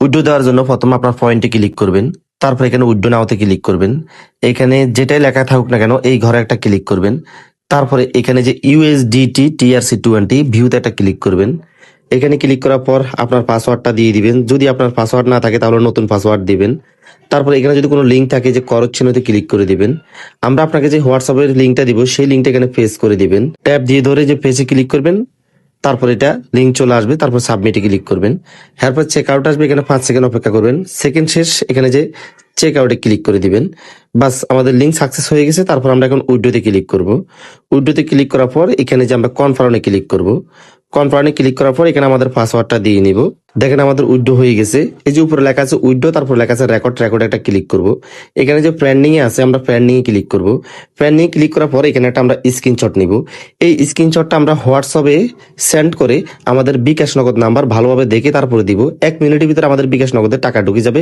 Withdraw দেওয়ার জন্য প্রথমে আপনার পয়েন্টে ক্লিক করবেন, তারপর এখানে উইথড্র নাওতে ক্লিক করবেন। এখানে যেটাই লেখা থাকুক না কেন এই ঘরে একটা ক্লিক করবেন। তারপরে এখানে যে ইউএসডিটি TRC20 ভিউতে একটা ক্লিক করবেন। এখানে ক্লিক করার পর আপনার পাসওয়ার্ডটা দিয়ে দিবেন। যদি আপনার পাসওয়ার্ড না থাকে তাহলে নতুন পাসওয়ার্ড দিবেন। তারপর এখানে যদি কোনো লিঙ্ক থাকে যে করজ চিহ্নতে ক্লিক করে দিবেন। আমরা আপনাকে যে হোয়াটসঅ্যাপের লিঙ্কটা দিব সেই লিঙ্কটা এখানে পেস্ট করে দিবেন। ট্যাব দিয়ে ধরে যে পেজে ক্লিক করবেন, তারপর এটা লিঙ্ক চলে আসবে, তারপর সাবমিটে ক্লিক করবেন। এরপর চেক আউট আসবে, এখানে 5 সেকেন্ড অপেক্ষা করবেন। সেকেন্ড শেষ, এখানে যে চেক আউটে ক্লিক করে দিবেন। বাস আমাদের লিঙ্ক সাকসেস হয়ে গেছে। তারপর আমরা এখন উইথড্রতে ক্লিক করব। উইথড্রতে ক্লিক করার পর এখানে যে আমরা কনফার্মে ক্লিক করব। কনফার্মে ক্লিক করার পর এখানে আমাদের পাসওয়ার্ডটা দিয়ে নিব। দেখেন আমাদের উইথড্র হয়ে গেছে। এই যে উপরে লেখা আছে উইথড্র, তারপর লেখা আছে রেকর্ড, রেকর্ডে একটা ক্লিক করব। এখানে যে পেন্ডিং এ আছে আমরা পেন্ডিং এ ক্লিক করব। পেন্ডিং ক্লিক করার পর এখানে একটা আমরা স্ক্রিনশট নিব। এই স্ক্রিনশটটা আমরা হোয়াটসঅ্যাপে সেন্ড করে আমাদের বিকাশ নগদ নাম্বার ভালোভাবে দেখে তারপরে দিব। 1 মিনিটের ভিতরে আমাদের বিকাশ নগদের টাকা ঢুকে যাবে।